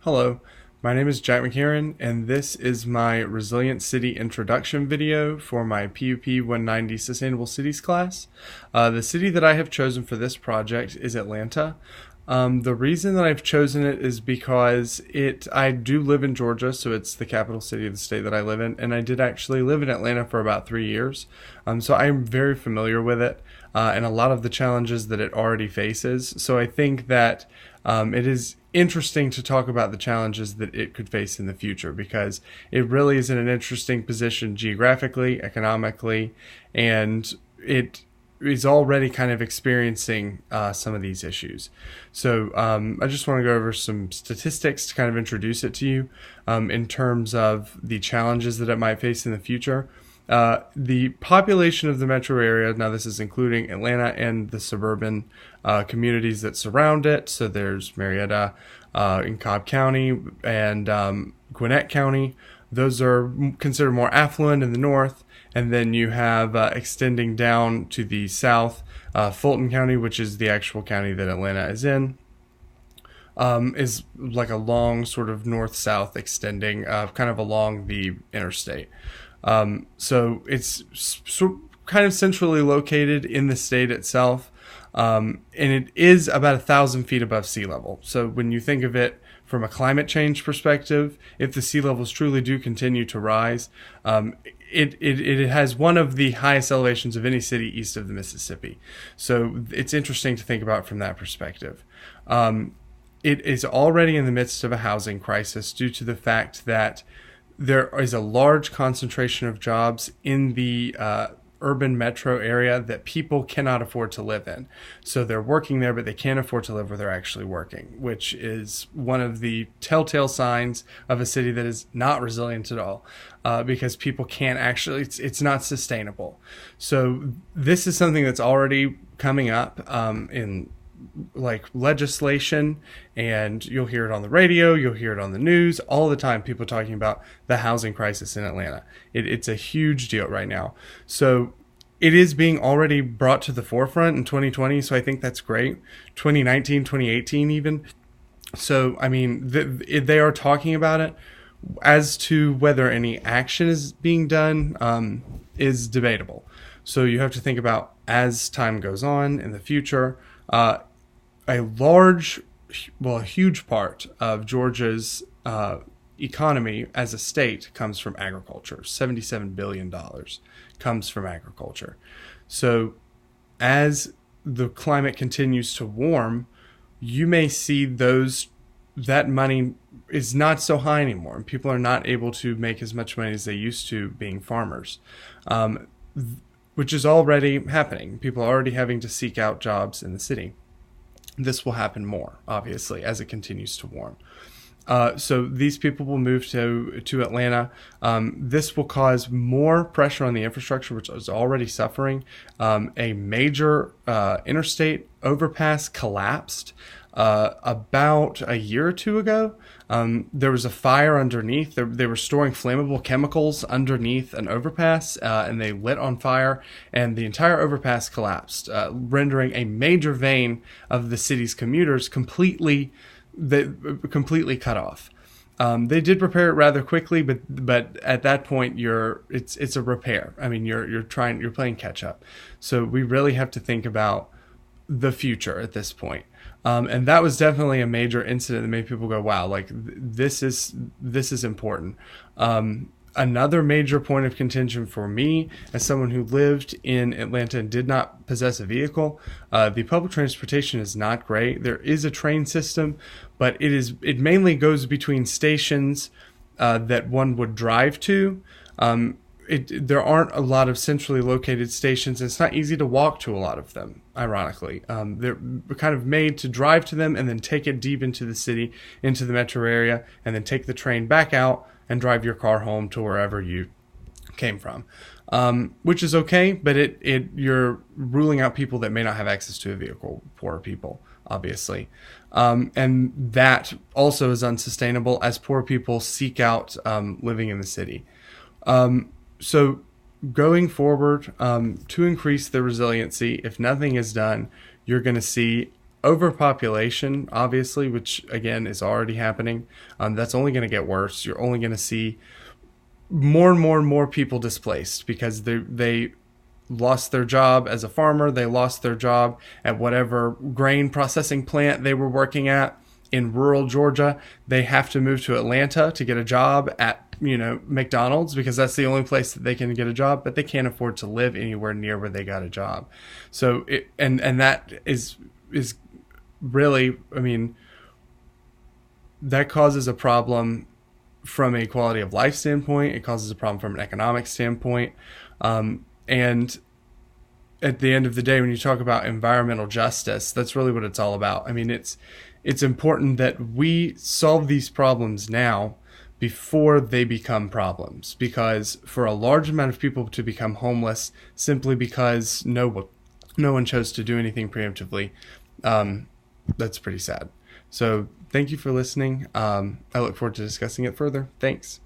Hello, my name is Jack McCarran, and this is my Resilient City introduction video for my PUP 190 Sustainable Cities class. The city that I have chosen for this project is Atlanta. The reason that I've chosen it is because I do live in Georgia, so it's the capital city of the state that I live in, and I did actually live in Atlanta for about 3 years. So I'm very familiar with it and a lot of the challenges that it already faces. So I think that it is interesting to talk about the challenges that it could face in the future because it really is in an interesting position geographically, economically, and it is already kind of experiencing some of these issues. So I just want to go over some statistics to kind of introduce it to you in terms of the challenges that it might face in the future. The population of the metro area, now this is including Atlanta and the suburban communities that surround it. So there's Marietta in Cobb County and Gwinnett County. Those are considered more affluent in the north. And then you have extending down to the south, Fulton County, which is the actual county that Atlanta is in. Is like a long sort of north-south extending kind of along the interstate. So it's kind of centrally located in the state itself, and it is about 1,000 feet above sea level. So when you think of it from a climate change perspective, if the sea levels truly do continue to rise, it has one of the highest elevations of any city east of the Mississippi. So it's interesting to think about from that perspective. It is already in the midst of a housing crisis due to the fact that there is a large concentration of jobs in the urban metro area that people cannot afford to live in. So they're working there, but they can't afford to live where they're actually working, which is one of the telltale signs of a city that is not resilient at all, because people can't actually, it's not sustainable. So this is something that's already coming up in like legislation, and you'll hear it on the radio, you'll hear it on the news all the time, people talking about the housing crisis in Atlanta. It's a huge deal right now. So it is being already brought to the forefront in 2020, so I think that's great. 2019, 2018 even. So, I mean, they are talking about it. As to whether any action is being done is debatable. So you have to think about, as time goes on in the future, a huge part of Georgia's economy as a state comes from agriculture. $77 billion comes from agriculture. So as the climate continues to warm, you may see that money is not so high anymore, and people are not able to make as much money as they used to being farmers, which is already happening. People are already having to seek out jobs in the city. This will happen more, obviously, as it continues to warm. So these people will move to Atlanta. This will cause more pressure on the infrastructure, which is already suffering. A major interstate overpass collapsed about a year or two ago. There was a fire underneath. They were storing flammable chemicals underneath an overpass, and they lit on fire, and the entire overpass collapsed, rendering a major vein of the city's commuters completely cut off. They did repair it rather quickly, but at that point, it's a repair. I mean, you're playing catch up. So we really have to think about the future at this point. And that was definitely a major incident that made people go, wow, like this is important. Another major point of contention for me, as someone who lived in Atlanta and did not possess a vehicle, the public transportation is not great. There is a train system, but it mainly goes between stations that one would drive to. There aren't a lot of centrally located stations, and it's not easy to walk to a lot of them, ironically. They're kind of made to drive to them and then take it deep into the city, into the metro area, and then take the train back out and drive your car home to wherever you came from, which is okay, but you're ruling out people that may not have access to a vehicle, poor people, obviously. And that also is unsustainable as poor people seek out living in the city. So going forward, to increase the resiliency, if nothing is done, you're going to see overpopulation, obviously, which again is already happening. That's only going to get worse. You're only going to see more and more and more people displaced because they lost their job as a farmer. They lost their job at whatever grain processing plant they were working at in rural Georgia. They have to move to Atlanta to get a job at McDonald's because that's the only place that they can get a job, but they can't afford to live anywhere near where they got a job. So and that is really, I mean, that causes a problem from a quality of life standpoint. It causes a problem from an economic standpoint. And at the end of the day, when you talk about environmental justice, that's really what it's all about. I mean, it's important that we solve these problems now before they become problems, because for a large amount of people to become homeless simply because no one chose to do anything preemptively, that's pretty sad. So thank you for listening. I look forward to discussing it further. Thanks.